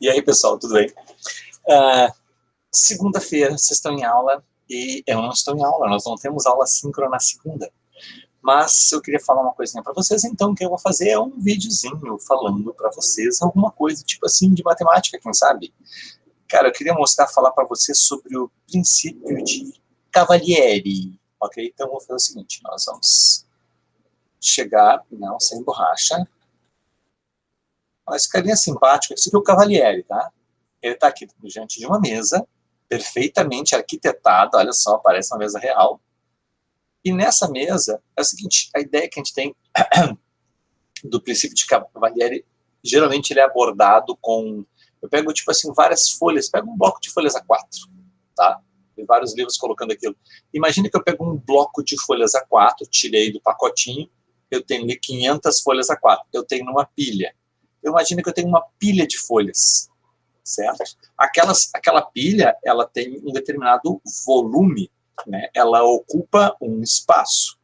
E aí, pessoal, tudo bem? Ah, Segunda-feira, vocês estão em aula e eu não estou em aula, nós não temos aula síncrona na segunda. Mas eu queria falar uma coisinha para vocês, então o que eu vou fazer é um videozinho falando para vocês alguma coisa, tipo assim, de matemática, quem sabe? Cara, eu queria falar para vocês sobre o princípio de Cavalieri, ok? Então eu vou fazer o seguinte, nós vamos chegar, não, sem borracha, mas carinha simpática, esse aqui é o Cavalieri, tá? Ele está aqui diante de uma mesa, perfeitamente arquitetada, olha só, parece uma mesa real. E nessa mesa, é o seguinte, a ideia que a gente tem do princípio de Cavalieri, geralmente ele é abordado com, eu pego tipo assim, várias folhas, pego um bloco de folhas A4, tá? Tem vários livros colocando aquilo. Imagina que eu pego um bloco de folhas A4, tirei do pacotinho, eu tenho ali 500 folhas A4, eu tenho numa pilha. Eu imagino que eu tenho uma pilha de folhas, certo? Aquela pilha, ela tem um determinado volume, né? Ela ocupa um espaço.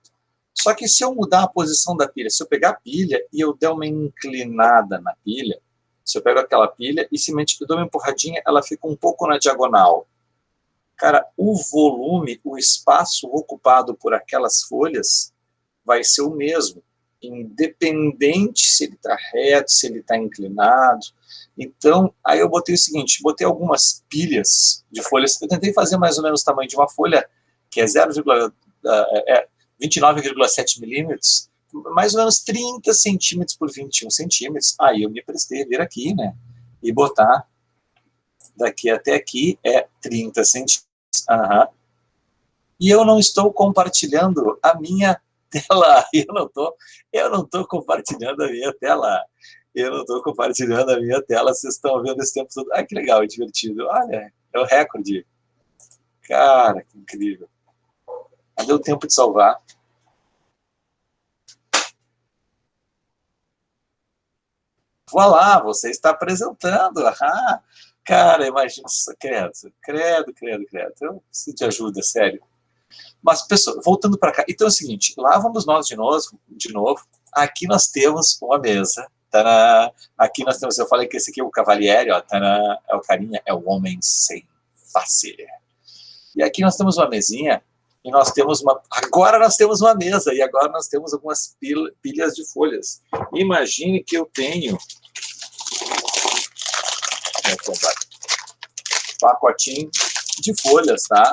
Só que se eu mudar a posição da pilha, se eu pegar a pilha e eu der uma inclinada na pilha, se eu pego aquela pilha e simplesmente eu dou uma empurradinha, ela fica um pouco na diagonal. Cara, o volume, o espaço ocupado por aquelas folhas vai ser o mesmo, independente se ele está reto, se ele está inclinado. Então, aí eu botei o seguinte, botei algumas pilhas de folhas, eu tentei fazer mais ou menos o tamanho de uma folha, que é 29,7 milímetros, mais ou menos 30 centímetros por 21 centímetros. Aí eu me prestei a vir aqui, né, e botar daqui até aqui é 30 centímetros. Uhum. E eu não estou compartilhando a minha tela, eu não tô compartilhando a minha tela. Eu não estou compartilhando a minha tela, vocês estão vendo esse tempo todo. Ah, que legal, é divertido. Olha, é o recorde. Cara, que incrível. Não deu tempo de salvar. Voilá, você está apresentando. Ah, cara, imagina isso. Credo, credo, credo, credo. Eu preciso de ajuda, sério. Mas, pessoal, voltando para cá. Então é o seguinte, lá vamos nós de novo. Aqui nós temos uma mesa. Tadã! Aqui nós temos, eu falei que esse aqui é o Cavalieri, ó, tadã! É o carinha, é o homem sem face. E aqui nós temos uma mesinha, e nós temos agora nós temos uma mesa, e agora nós temos algumas pilhas de folhas. Imagine que eu tenho pacotinho de folhas, tá?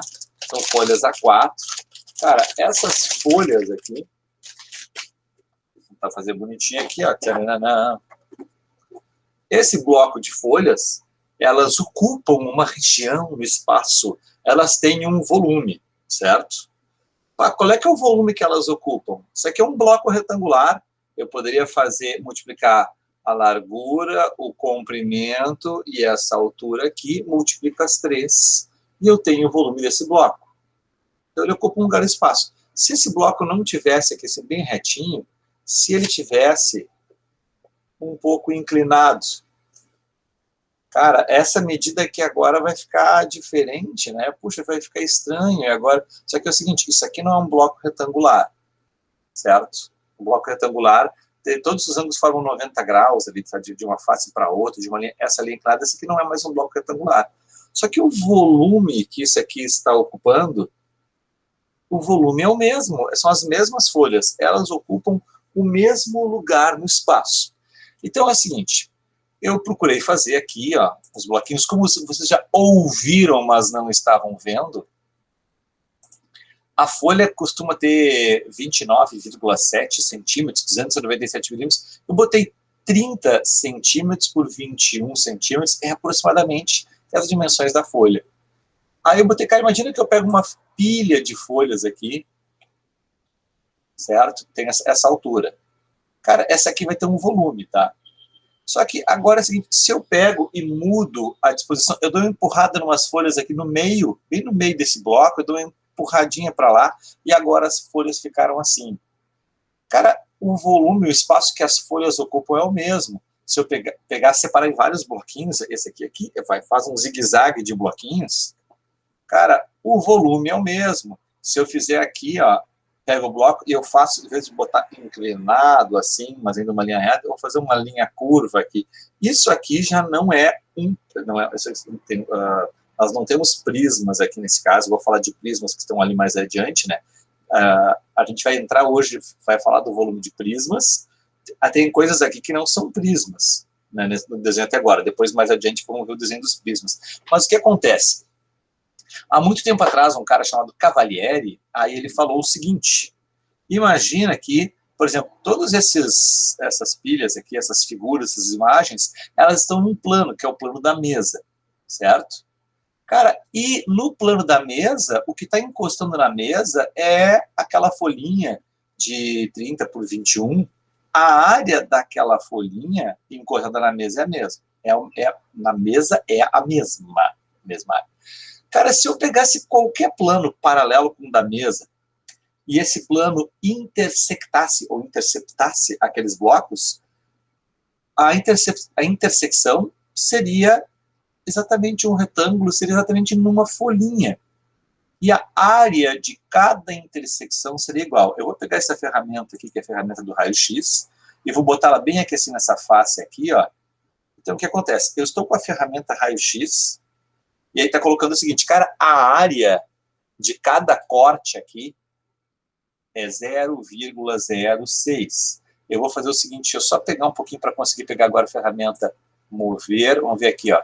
São folhas A4. Cara, essas folhas aqui, vou tentar fazer bonitinho aqui, ó. Esse bloco de folhas, elas ocupam uma região no espaço, elas têm um volume, certo? Qual é que é o volume que elas ocupam? Isso aqui é um bloco retangular, eu poderia multiplicar a largura, o comprimento e essa altura aqui, multiplico as três, e eu tenho o volume desse bloco. Então ele ocupa um lugar no espaço. Se esse bloco não tivesse aqui assim, bem retinho, se ele tivesse um pouco inclinado, cara, essa medida aqui agora vai ficar diferente, né? Puxa, vai ficar estranho agora. Só que é o seguinte, isso aqui não é um bloco retangular, certo? Um bloco retangular, todos os ângulos formam 90 graus ali, de uma face para outra, de uma linha, essa linha inclinada, esse aqui não é mais um bloco retangular. Só que o volume que isso aqui está ocupando, o volume é o mesmo, são as mesmas folhas, elas ocupam o mesmo lugar no espaço. Então é o seguinte, eu procurei fazer aqui, ó, os bloquinhos, como vocês já ouviram, mas não estavam vendo. A folha costuma ter 29,7 centímetros, 297 milímetros. Eu botei 30 centímetros por 21 centímetros, é aproximadamente as dimensões da folha. Aí eu botei, cara, imagina que eu pego uma pilha de folhas aqui, certo? Tem essa altura. Cara, essa aqui vai ter um volume, tá? Só que agora é o seguinte, se eu pego e mudo a disposição, eu dou uma empurrada em umas folhas aqui no meio, bem no meio desse bloco, eu dou uma empurradinha para lá, e agora as folhas ficaram assim. Cara, o volume, o espaço que as folhas ocupam é o mesmo. Se eu pegar, separar em vários bloquinhos, esse aqui faz um zigue-zague de bloquinhos, cara, o volume é o mesmo. Se eu fizer aqui, ó, pego o bloco e eu faço, em vez de botar inclinado assim, mas ainda uma linha reta, eu vou fazer uma linha curva aqui. Isso aqui já não é nós não temos prismas aqui nesse caso, vou falar de prismas que estão ali mais adiante, né? A gente vai entrar hoje, vai falar do volume de prismas. Tem coisas aqui que não são prismas, né, no desenho até agora. Depois, mais adiante, vamos ver o desenho dos prismas. Mas o que acontece? Há muito tempo atrás, um cara chamado Cavalieri, aí ele falou o seguinte: imagina que, por exemplo, todas essas pilhas aqui, essas figuras, essas imagens, elas estão num plano, que é o plano da mesa, certo? Cara, e no plano da mesa, o que está encostando na mesa é aquela folhinha de 30 por 21. A área daquela folhinha encostada na mesa é a mesma. Na mesa é a mesma área. Cara, se eu pegasse qualquer plano paralelo com o da mesa e esse plano intersectasse ou interceptasse aqueles blocos, a intersecção seria exatamente um retângulo, seria exatamente numa folhinha. E a área de cada intersecção seria igual. Eu vou pegar essa ferramenta aqui, que é a ferramenta do raio-x, e vou botar ela bem aqui assim nessa face aqui, ó. Então, o que acontece? Eu estou com a ferramenta raio-x, e aí está colocando o seguinte, cara, a área de cada corte aqui é 0,06. Eu vou fazer o seguinte, deixa eu só pegar um pouquinho para conseguir pegar agora a ferramenta mover. Vamos ver aqui, ó.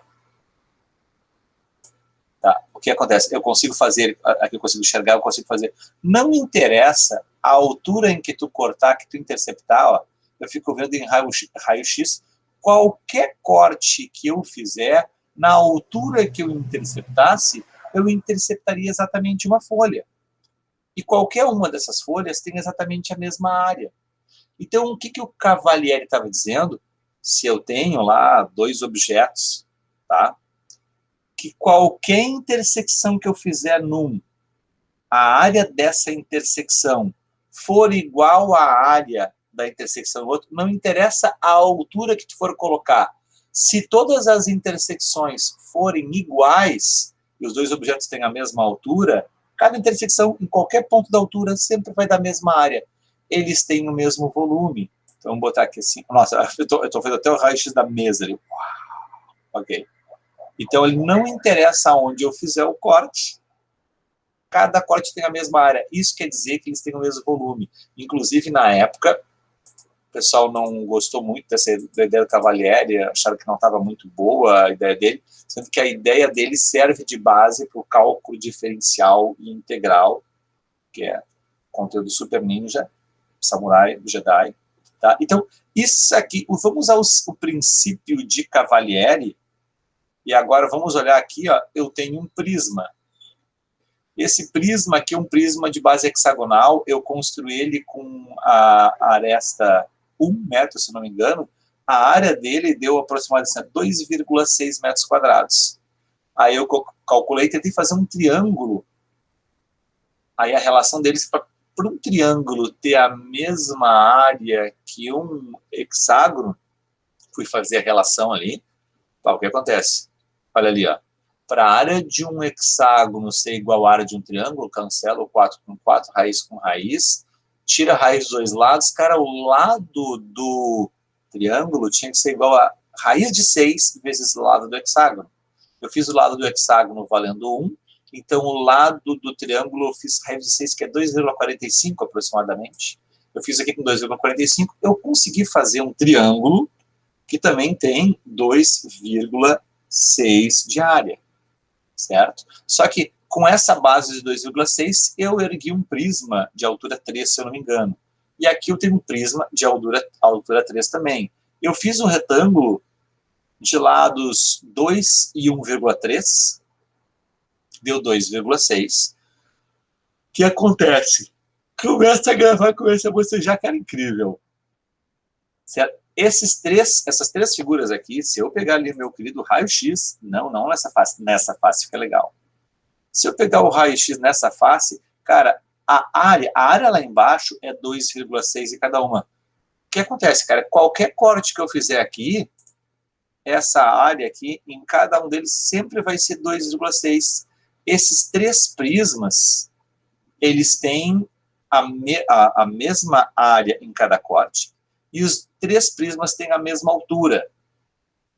Tá. O que acontece? Eu consigo fazer, aqui eu consigo enxergar, eu consigo fazer. Não interessa a altura em que tu cortar, que tu interceptar, ó, eu fico vendo em raio-x, qualquer corte que eu fizer, na altura que eu interceptasse, eu interceptaria exatamente uma folha. E qualquer uma dessas folhas tem exatamente a mesma área. Então, o que o Cavalieri estava dizendo? Se eu tenho lá dois objetos, tá? Que qualquer intersecção que eu fizer a área dessa intersecção for igual à área da intersecção do outro, não interessa a altura que tu for colocar. Se todas as intersecções forem iguais, e os dois objetos têm a mesma altura, cada intersecção, em qualquer ponto da altura, sempre vai dar a mesma área. Eles têm o mesmo volume. Então, vamos botar aqui assim. Nossa, eu estou fazendo até o raio-x da mesa ali. Ok. Então, ele não interessa onde eu fizer o corte, cada corte tem a mesma área. Isso quer dizer que eles têm o mesmo volume. Inclusive, na época, o pessoal não gostou muito da ideia do Cavalieri, acharam que não estava muito boa a ideia dele, sendo que a ideia dele serve de base para o cálculo diferencial e integral, que é conteúdo Super Ninja, Samurai, Jedi. Tá? Então, isso aqui, vamos usar o princípio de Cavalieri, e agora vamos olhar aqui, ó, eu tenho um prisma. Esse prisma aqui é um prisma de base hexagonal, eu construí ele com a aresta 1 metro, se não me engano, a área dele deu aproximadamente 2,6 metros quadrados. Aí eu calculei, tentei fazer um triângulo, aí a relação deles, para um triângulo ter a mesma área que um hexágono, fui fazer a relação ali, tá, o que acontece? Olha ali, ó. Para a área de um hexágono ser igual à área de um triângulo, cancela o 4 com 4, raiz com raiz, tira a raiz dos dois lados, cara, o lado do triângulo tinha que ser igual a raiz de 6 vezes o lado do hexágono. Eu fiz o lado do hexágono valendo 1, então o lado do triângulo eu fiz raiz de 6, que é 2,45 aproximadamente. Eu fiz aqui com 2,45, eu consegui fazer um triângulo que também tem 2,6 de área. Certo? Só que com essa base de 2,6 eu ergui um prisma de altura 3, se eu não me engano. E aqui eu tenho um prisma de altura 3 também. Eu fiz um retângulo de lados 2 e 1,3, deu 2,6. O que acontece? Começa a gravar, começa a bocejar, cara, incrível. Certo? Essas três figuras aqui, se eu pegar ali meu querido raio-x, não nessa face fica legal. Se eu pegar o raio-x nessa face, cara, a área lá embaixo é 2,6 em cada uma. O que acontece, cara? Qualquer corte que eu fizer aqui, essa área aqui, em cada um deles sempre vai ser 2,6. Esses três prismas, eles têm a mesma área em cada corte e os 3 prismas têm a mesma altura.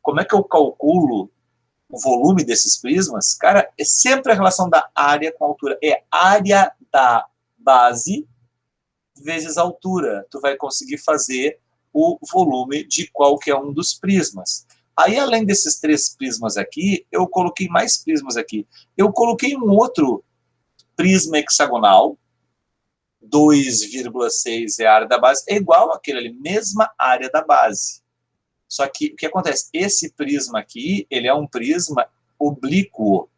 Como é que eu calculo o volume desses prismas? Cara, é sempre a relação da área com a altura. É área da base vezes a altura. Tu vai conseguir fazer o volume de qualquer um dos prismas. Aí, além desses 3 prismas aqui, eu coloquei mais prismas aqui. Eu coloquei um outro prisma hexagonal, 2,6 é a área da base, é igual àquele ali, mesma área da base. Só que o que acontece? Esse prisma aqui, ele é um prisma oblíquo.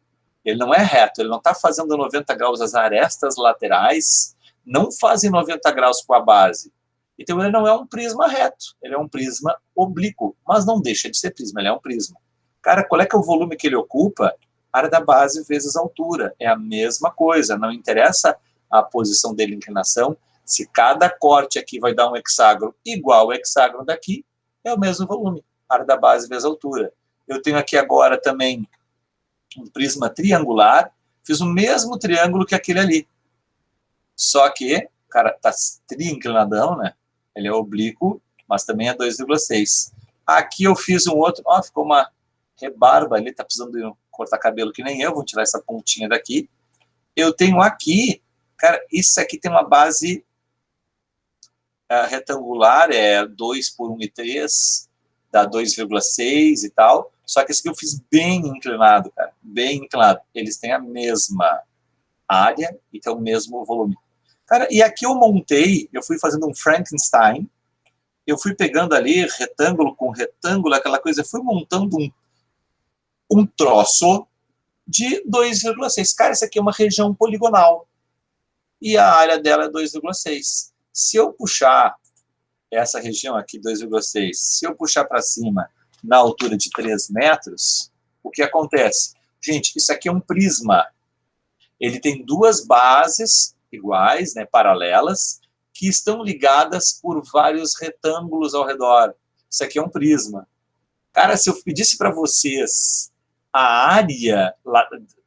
Ele não é reto, ele não está fazendo 90 graus, as arestas laterais não fazem 90 graus com a base. Então ele não é um prisma reto, ele é um prisma oblíquo, mas não deixa de ser prisma, ele é um prisma. Cara, qual é que é o volume que ele ocupa? Área da base vezes a altura, é a mesma coisa, não interessa a posição dele, inclinação, se cada corte aqui vai dar um hexágono igual ao hexágono daqui, é o mesmo volume, área da base vezes a altura. Eu tenho aqui agora também um prisma triangular, fiz o mesmo triângulo que aquele ali. Só que, cara, tá tri-inclinadão, né? Ele é oblíquo, mas também é 2,6. Aqui eu fiz um outro, ó, ficou uma rebarba ali, tá precisando de cortar cabelo que nem eu, vou tirar essa pontinha daqui. Eu tenho aqui, cara, isso aqui tem uma base retangular, é 2 por 1,3, dá 2,6 e tal. Só que esse aqui eu fiz bem inclinado, cara, bem inclinado. Eles têm a mesma área e tem o mesmo volume. Cara, e aqui eu montei, eu fui fazendo um Frankenstein, eu fui pegando ali retângulo com retângulo, aquela coisa, eu fui montando um troço de 2,6. Cara, isso aqui é uma região poligonal. E a área dela é 2,6. Se eu puxar essa região aqui, 2,6, se eu puxar para cima na altura de 3 metros, o que acontece? Gente, isso aqui é um prisma. Ele tem 2 bases iguais, né, paralelas, que estão ligadas por vários retângulos ao redor. Isso aqui é um prisma. Cara, se eu pedisse para vocês a área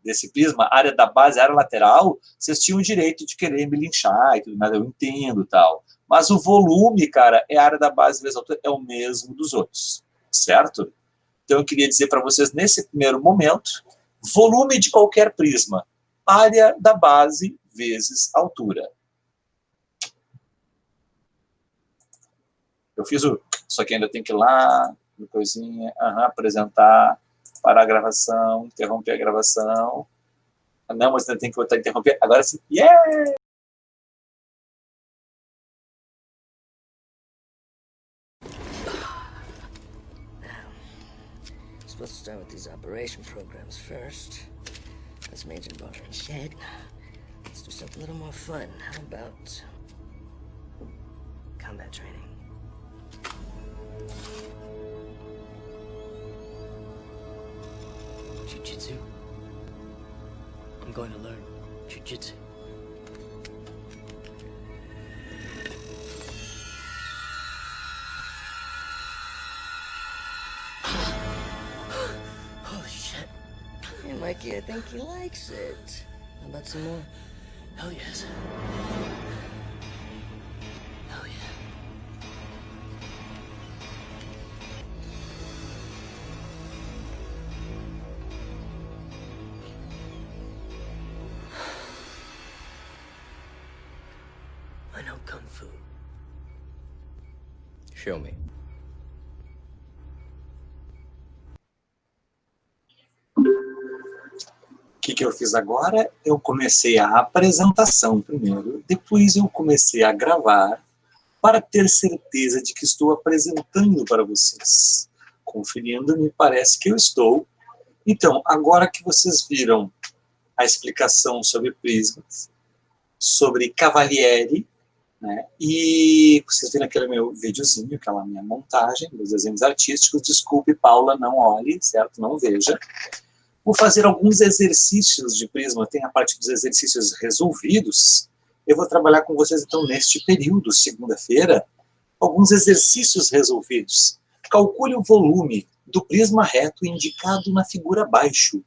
desse prisma, a área da base, a área lateral, vocês tinham o direito de querer me linchar e tudo mais, eu entendo e tal. Mas o volume, cara, é a área da base vezes a altura, é o mesmo dos outros, certo? Então eu queria dizer para vocês, nesse primeiro momento, volume de qualquer prisma, área da base vezes altura. Eu fiz o... Só que ainda tem que ir lá, no coisinha, apresentar, parar a gravação, interromper a gravação. Não, mas ainda tem que voltar a interromper. Agora sim, yeah! Supposed to start with these operation programs first. Let's major bar and shed. Let's do something a little more fun. How about combat training? Jiu-jitsu. I'm going to learn jiu-jitsu. Holy shit. Hey, Mikey, I think he likes it. How about some more? Hell yes. Hell yeah. I know Kung Fu. Show me. O que eu fiz agora? Eu comecei a apresentação primeiro, depois eu comecei a gravar para ter certeza de que estou apresentando para vocês. Conferindo, me parece que eu estou. Então, agora que vocês viram a explicação sobre prismas, sobre Cavalieri, né, e vocês viram aquele meu videozinho, aquela minha montagem, meus desenhos artísticos, desculpe, Paula, não olhe, certo? Não veja. Vou fazer alguns exercícios de prisma, tem a parte dos exercícios resolvidos. Eu vou trabalhar com vocês, então, neste período, segunda-feira, alguns exercícios resolvidos. Calcule o volume do prisma reto indicado na figura abaixo,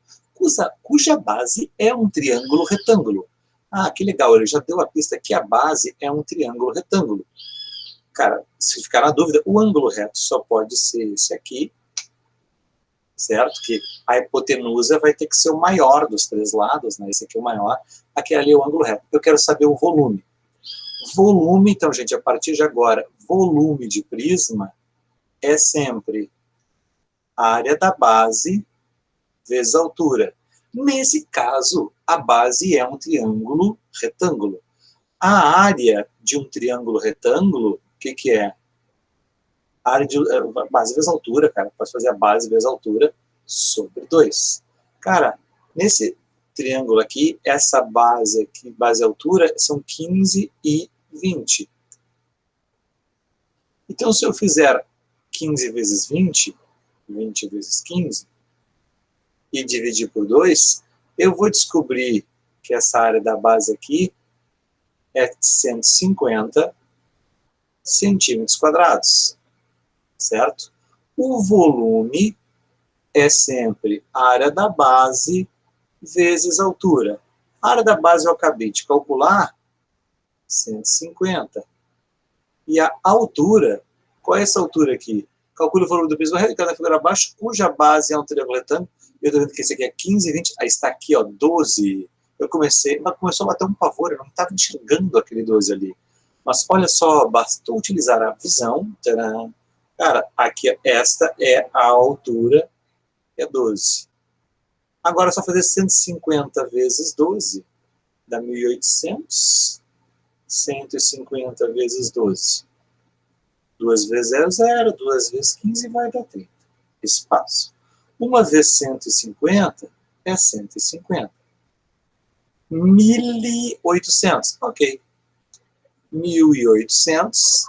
cuja base é um triângulo retângulo. Ah, que legal, ele já deu a pista que a base é um triângulo retângulo. Cara, se ficar na dúvida, o ângulo reto só pode ser esse aqui, certo? Que a hipotenusa vai ter que ser o maior dos três lados, né? Esse aqui é o maior, aquele ali é o ângulo reto. Eu quero saber o volume. Volume, então, gente, a partir de agora, volume de prisma é sempre a área da base vezes a altura. Nesse caso, a base é um triângulo retângulo. A área de um triângulo retângulo, o que é? A área de base vezes altura, cara. Pode fazer a base vezes altura sobre 2. Cara, nesse triângulo aqui, essa base aqui, base e altura, são 15 e 20. Então, se eu fizer 15 vezes 20, 20 vezes 15, e dividir por 2, eu vou descobrir que essa área da base aqui é 150 centímetros quadrados, certo? O volume é sempre a área da base vezes a altura. A área da base eu acabei de calcular, 150. E a altura, qual é essa altura aqui? Calcule o volume do prisma radical da figura abaixo, cuja base é um triângulo retângulo. Eu estou vendo que esse aqui é 15, 20, aí está aqui, ó, 12. Eu comecei, mas começou a bater um pavor, eu não estava enxergando aquele 12 ali. Mas olha só, bastou utilizar a visão. Tcharam. Cara, aqui, esta é a altura, é 12. Agora é só fazer 150 vezes 12, dá 1.800. 150 vezes 12. 2 vezes 0, 0. 2 vezes 15 vai dar 30. Espaço. 1 vezes 150 é 150. 1.800. Ok. 1.800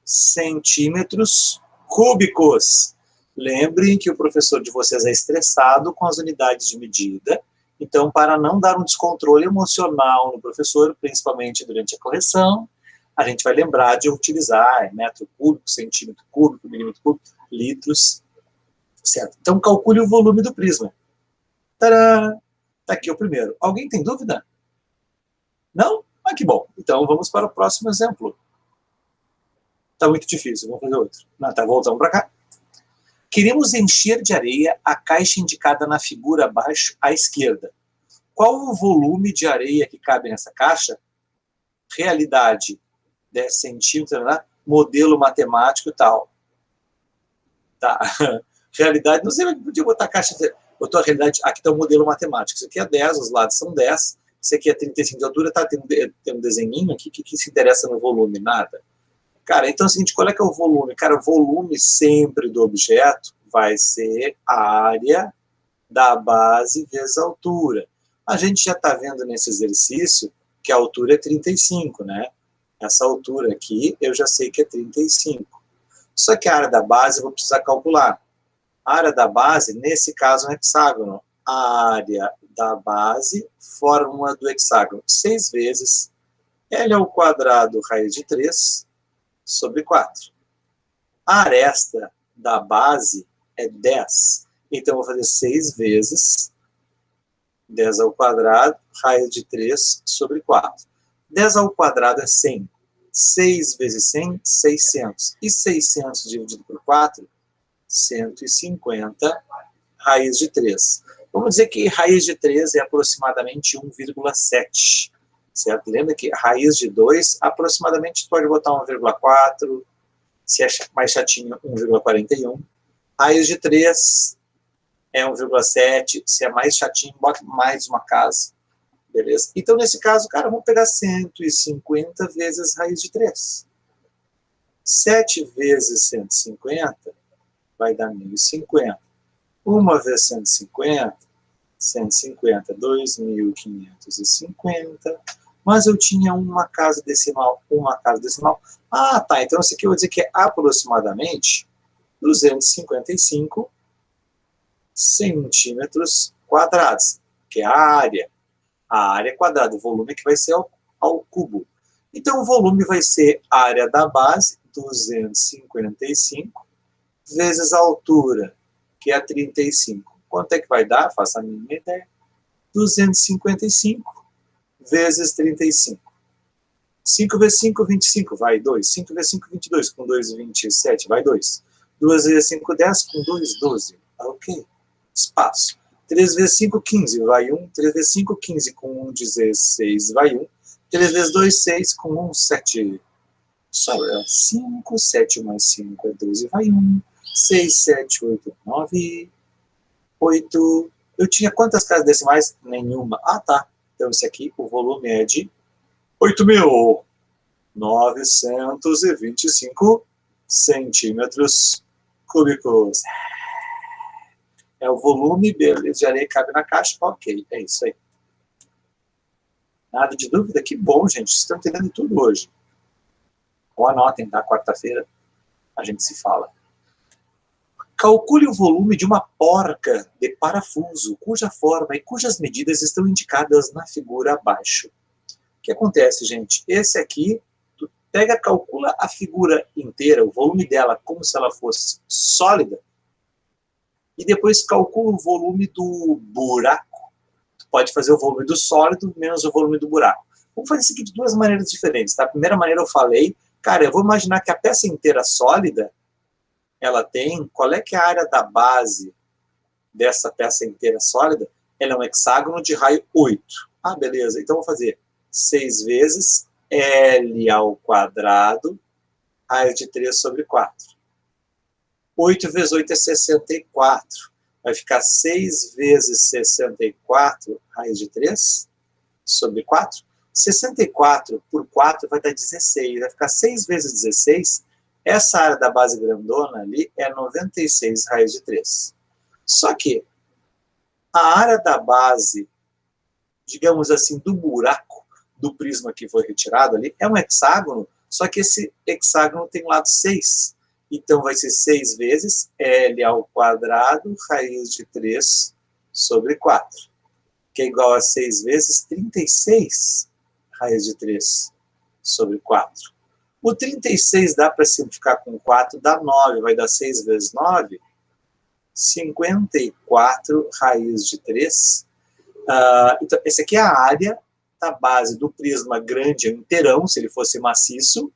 centímetros cúbicos. Lembrem que o professor de vocês é estressado com as unidades de medida. Então, para não dar um descontrole emocional no professor, principalmente durante a correção, a gente vai lembrar de utilizar metro cúbico, centímetro cúbico, milímetro cúbico, litros, certo? Então, calcule o volume do prisma. Tadã! Está aqui o primeiro. Alguém tem dúvida? Não? Ah, que bom. Então, vamos para o próximo exemplo. Está muito difícil, vamos fazer outro. Não, tá, voltamos para cá. Queremos encher de areia a caixa indicada na figura abaixo à esquerda. Qual o volume de areia que cabe nessa caixa? Realidade, 10 centímetros, né? Modelo matemático e tal. Tá. Realidade, não sei, mas podia botar a caixa... Botou a realidade, aqui está o modelo matemático. Isso aqui é 10, os lados são 10. Isso aqui é 35 de altura, tá? Tem um desenhinho aqui, que se interessa no volume? Nada. Cara, então é o seguinte, qual é que é o volume? Cara, o volume sempre do objeto vai ser a área da base vezes a altura. A gente já está vendo nesse exercício que a altura é 35, né? Essa altura aqui eu já sei que é 35. Só que a área da base eu vou precisar calcular. A área da base, nesse caso, é um hexágono. A área da base, fórmula do hexágono, 6 vezes L ao quadrado raiz de 3 sobre 4. A aresta da base é 10. Então, eu vou fazer 6 vezes 10 ao quadrado, raiz de 3 sobre 4. 10 ao quadrado é 100. 6 vezes 100, 600. E 600 dividido por 4, 150, raiz de 3. Vamos dizer que raiz de 3 é aproximadamente 1,7. Certo? Lembra que raiz de 2, aproximadamente, pode botar 1,4, se é mais chatinho, 1,41. Raiz de 3 é 1,7, se é mais chatinho, bota mais uma casa. Beleza? Então, nesse caso, cara, vamos pegar 150 vezes raiz de 3. 7 vezes 150 vai dar 1.050. 1 vezes 150, 150, 2.550. Mas eu tinha uma casa decimal. Ah, tá, então isso aqui eu vou dizer que é aproximadamente 255 centímetros quadrados, que é a área. A área quadrada, o volume que vai ser ao cubo. Então, o volume vai ser a área da base, 255, vezes a altura, que é 35. Quanto é que vai dar? Faça a mínima ideia. 255 vezes 35. 5 vezes 5, 25, vai 2. 5 vezes 5, 22, com 2, 27, vai 2. 2 vezes 5, 10, com 2, 12. Ok. Espaço. 3 vezes 5, 15, vai 1. 3 vezes 5, 15, com 1, 16, vai 1. 3 vezes 2, 6, com 1, 7. Sobra 5, 7 mais 5 é 12, vai 1. 6, 7, 8, 9, 8. Eu tinha quantas casas decimais? Nenhuma. Ah, tá. Então, esse aqui, o volume é de 8.925 centímetros cúbicos. É o volume de areia que cabe na caixa. Ok, é isso aí. Nada de dúvida? Que bom, gente. Vocês estão entendendo tudo hoje. Ou anotem, tá? Quarta-feira a gente se fala. Calcule o volume de uma porca de parafuso, cuja forma e cujas medidas estão indicadas na figura abaixo. O que acontece, gente? Esse aqui, tu pega, calcula a figura inteira, o volume dela, como se ela fosse sólida, e depois calcula o volume do buraco. Tu pode fazer o volume do sólido menos o volume do buraco. Vamos fazer isso aqui de duas maneiras diferentes, tá? A primeira maneira eu falei, cara, eu vou imaginar que a peça inteira sólida, ela tem, qual é que é a área da base dessa peça inteira sólida? Ela é um hexágono de raio 8. Ah, beleza, então vou fazer 6 vezes L ao quadrado, raiz de 3 sobre 4. 8 vezes 8 é 64. Vai ficar 6 vezes 64, raiz de 3, sobre 4. 64 por 4 vai dar 16. Vai ficar 6 vezes 16. Essa área da base grandona ali é 96 raiz de 3. Só que a área da base, digamos assim, do buraco, do prisma que foi retirado ali, é um hexágono, só que esse hexágono tem lado 6. Então vai ser 6 vezes L ao quadrado, raiz de 3 sobre 4. Que é igual a 6 vezes 36, raiz de 3 sobre 4. O 36 dá para simplificar com 4, dá 9, vai dar 6 vezes 9, 54 raiz de 3. Então, essa aqui é a área da base do prisma grande inteirão, se ele fosse maciço,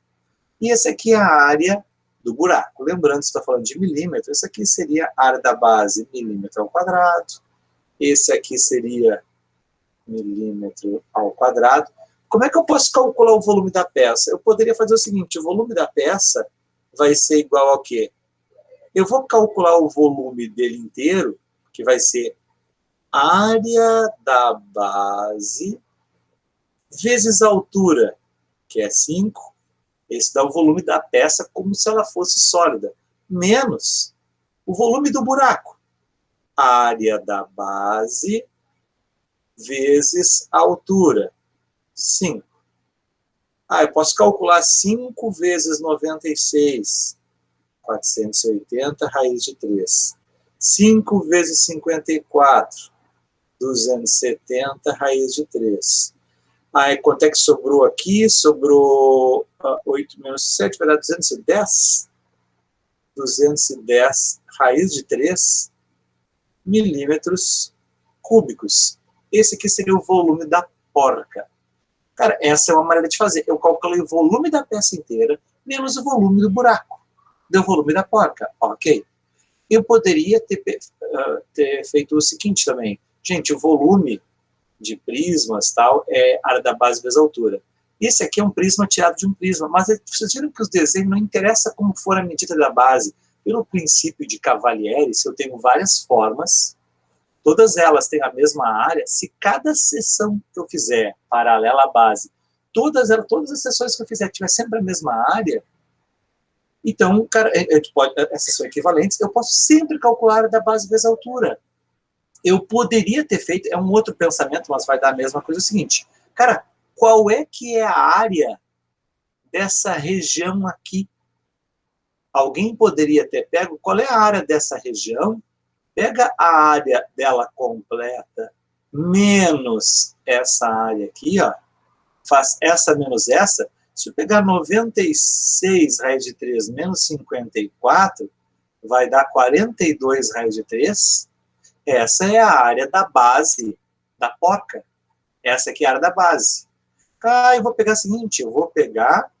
e essa aqui é a área do buraco. Lembrando, se está falando de milímetro, essa aqui seria a área da base milímetro ao quadrado, esse aqui seria milímetro ao quadrado. Como é que eu posso calcular o volume da peça? Eu poderia fazer o seguinte, o volume da peça vai ser igual ao quê? Eu vou calcular o volume dele inteiro, que vai ser área da base vezes a altura, que é 5. Esse dá o volume da peça como se ela fosse sólida, menos o volume do buraco. Área da base vezes a altura. 5. Eu posso calcular 5 vezes 96, 480, raiz de 3. 5 vezes 54, 270, raiz de 3. Quanto é que sobrou aqui? Sobrou 8 menos 7, vai dar 210. 210, raiz de 3, milímetros cúbicos. Esse aqui seria o volume da porca. Cara, essa é uma maneira de fazer. Eu calculei o volume da peça inteira, menos o volume do buraco. Deu o volume da porca. Ok. Eu poderia ter feito o seguinte também. Gente, o volume de prismas tal, é a área da base vezes a altura. Esse aqui é um prisma tirado de um prisma, mas vocês viram que os desenhos não interessa como for a medida da base. Pelo princípio de Cavalieri, se eu tenho várias formas, todas elas têm a mesma área, se cada seção que eu fizer paralela à base, todas as seções que eu fizer tiver sempre a mesma área, então, cara, essas são equivalentes, eu posso sempre calcular a área da base vezes a altura. Eu poderia ter feito, é um outro pensamento, mas vai dar a mesma coisa, é o seguinte, cara, qual é que é a área dessa região aqui? Alguém poderia ter pego, qual é a área dessa região? Pega a área dela completa, menos essa área aqui, ó, faz essa menos essa. Se eu pegar 96 raiz de 3 menos 54, vai dar 42 raiz de 3. Essa é a área da base da porca. Essa aqui é a área da base. Eu vou pegar o seguinte, eu vou pegar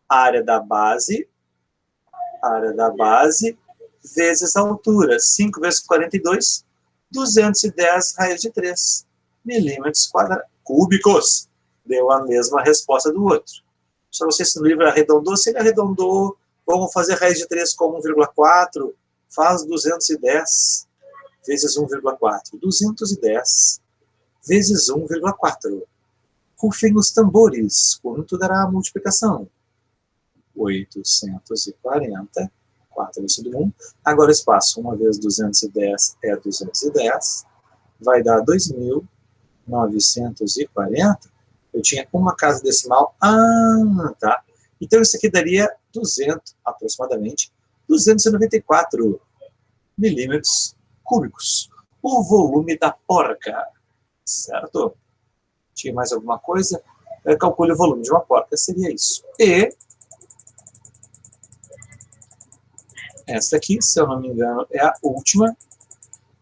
a área da base vezes a altura. 5 vezes 42, 210 raiz de 3 milímetros cúbicos. Deu a mesma resposta do outro. Só não sei se no livro arredondou. Se ele arredondou, vamos fazer raiz de 3 como 1,4, faz 210 vezes 1,4. 210 vezes 1,4. Rufem os tambores. Quanto dará a multiplicação? 840. 4 vezes tudo 1. Agora espaço. 1 vezes 210 é 210. Vai dar 2.940. Eu tinha uma casa decimal. Tá. Então isso aqui daria 200, aproximadamente, 294 milímetros cúbicos. O volume da porca. Certo? Tinha mais alguma coisa? Calcule o volume de uma porca. Seria isso. E essa aqui, se eu não me engano, é a última.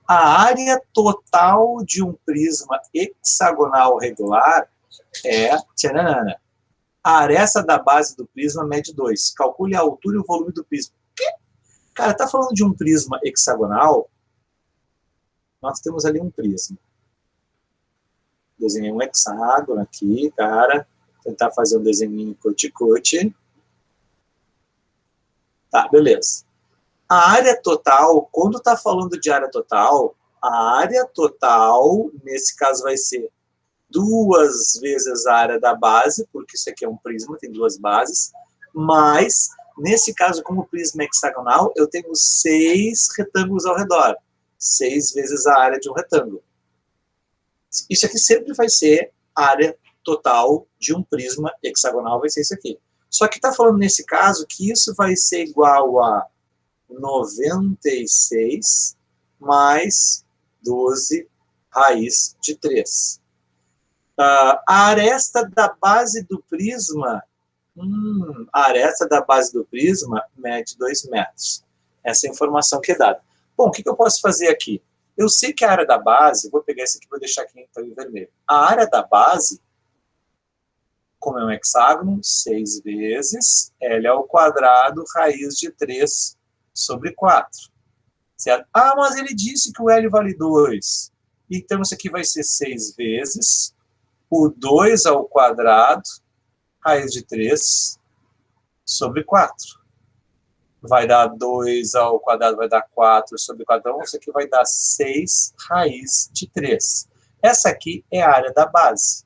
A área total de um prisma hexagonal regular é... Tchananana. A aresta da base do prisma mede 2. Calcule a altura e o volume do prisma. Quê? Cara, tá falando de um prisma hexagonal? Nós temos ali um prisma. Desenhei um hexágono aqui, cara. Tentar fazer um desenho cote-cote. Tá, beleza. A área total, quando está falando de área total, a área total, nesse caso, vai ser 2 vezes a área da base, porque isso aqui é um prisma, tem 2 bases, mas, nesse caso, como o prisma é hexagonal, eu tenho 6 retângulos ao redor. 6 vezes a área de um retângulo. Isso aqui sempre vai ser a área total de um prisma hexagonal, vai ser isso aqui. Só que está falando, nesse caso, que isso vai ser igual a 96 mais 12 raiz de 3. A aresta da base do prisma, mede 2 metros. Essa é a informação que é dada. Bom, o que eu posso fazer aqui? Eu sei que a área da base, vou pegar esse aqui e vou deixar aqui então, em vermelho. A área da base, como é um hexágono, 6 vezes L ao quadrado, raiz de 3 sobre 4. Certo? Mas ele disse que o L vale 2. Então, isso aqui vai ser 6 vezes o 2 ao quadrado, raiz de 3 sobre 4. Vai dar 2 ao quadrado, vai dar 4 sobre 4. Então, isso aqui vai dar 6 raiz de 3. Essa aqui é a área da base.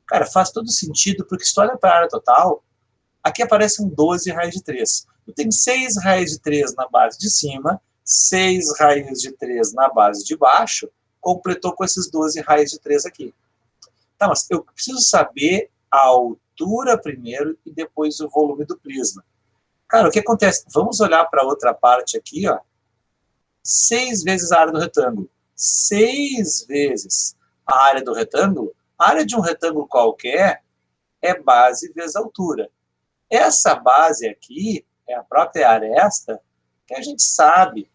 Cara, faz todo sentido, porque se tu olha para a área total, aqui aparece um 12 raiz de 3. Eu tenho 6 raiz de 3 na base de cima, 6 raiz de 3 na base de baixo, completou com esses 12 raiz de 3 aqui. Tá, mas eu preciso saber a altura primeiro e depois o volume do prisma. Cara, o que acontece? Vamos olhar para outra parte aqui, ó. 6 vezes a área do retângulo. 6 vezes a área do retângulo. A área de um retângulo qualquer é base vezes altura. Essa base aqui é a própria aresta, que a gente sabe.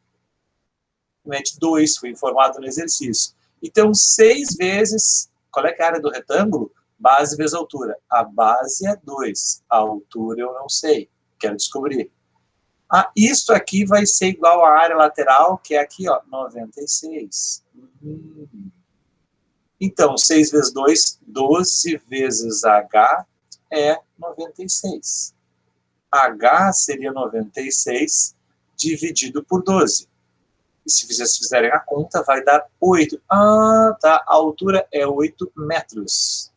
Mede 2, foi informado no exercício. Então, 6 vezes... Qual é que é a área do retângulo? Base vezes altura. A base é 2. A altura eu não sei. Quero descobrir. Isso aqui vai ser igual à área lateral, que é aqui, ó, 96. Então, 6 vezes 2, 12 vezes H é 96. H seria 96 dividido por 12. E se vocês fizerem a conta, vai dar 8. Tá. A altura é 8 metros.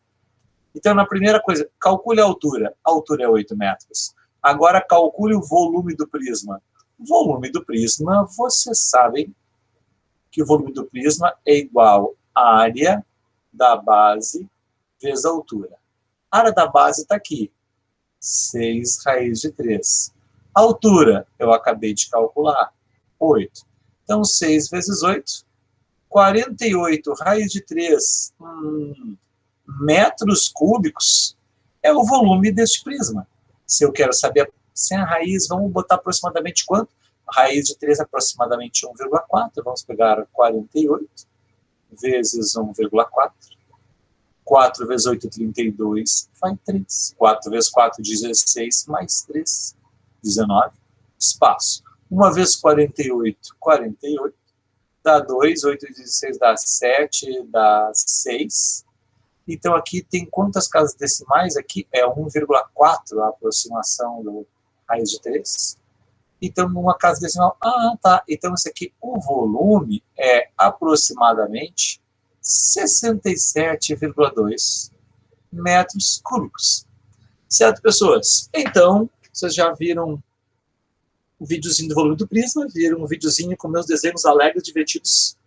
Então, na primeira coisa, calcule a altura. A altura é 8 metros. Agora, calcule o volume do prisma. O volume do prisma, vocês sabem que o volume do prisma é igual à área da base vezes a altura. A área da base está aqui. 6 raiz de 3. A altura, eu acabei de calcular. 8. Então, 6 vezes 8, 48 raiz de 3 metros cúbicos é o volume deste prisma. Se eu quero saber sem a raiz, vamos botar aproximadamente quanto? A raiz de 3 é aproximadamente 1,4. Vamos pegar 48 vezes 1,4. 4 vezes 8, 32, vai 3. 4 vezes 4, 16, mais 3, 19. Espaço. 1 vezes 48, 48. Dá 2, 8 e 16 dá 7, dá 6. Então aqui tem quantas casas decimais? Aqui é 1,4 a aproximação do raiz de 3. Então, numa casa decimal, tá. Então, esse aqui, o volume é aproximadamente 67,2 metros cúbicos. Certo, pessoas? Então, vocês já viram um videozinho do volume do prisma, viram um videozinho com meus desenhos alegres, divertidos.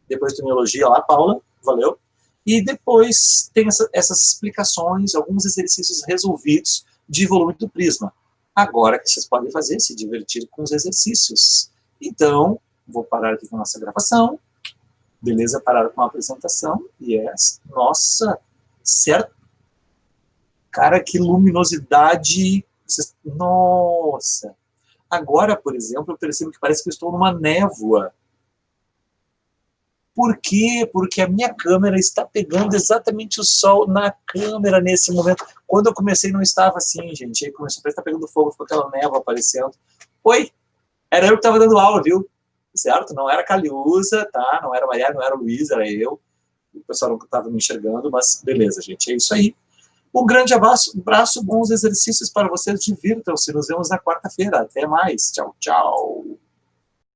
Depois tu me elogia lá, Paula. Valeu. E depois tem essas explicações, alguns exercícios resolvidos de volume do prisma. Agora que vocês podem fazer, se divertir com os exercícios. Então, vou parar aqui com a nossa gravação. Beleza? Parar com a apresentação. Yes. Nossa, certo? Cara, que luminosidade. Nossa. Agora, por exemplo, eu percebo que parece que eu estou numa névoa. Por quê? Porque a minha câmera está pegando exatamente o sol na câmera nesse momento. Quando eu comecei não estava assim, gente. Aí começou a estar pegando fogo, ficou aquela névoa aparecendo. Oi, era eu que estava dando aula, viu? Certo? Não era a Caliusa, tá? Não era a Maria, não era a Luísa, era eu. O pessoal não estava me enxergando, mas beleza, gente. É isso aí. Um grande abraço, bons exercícios para vocês. Divirtam-se. Nos vemos na quarta-feira. Até mais. Tchau, tchau.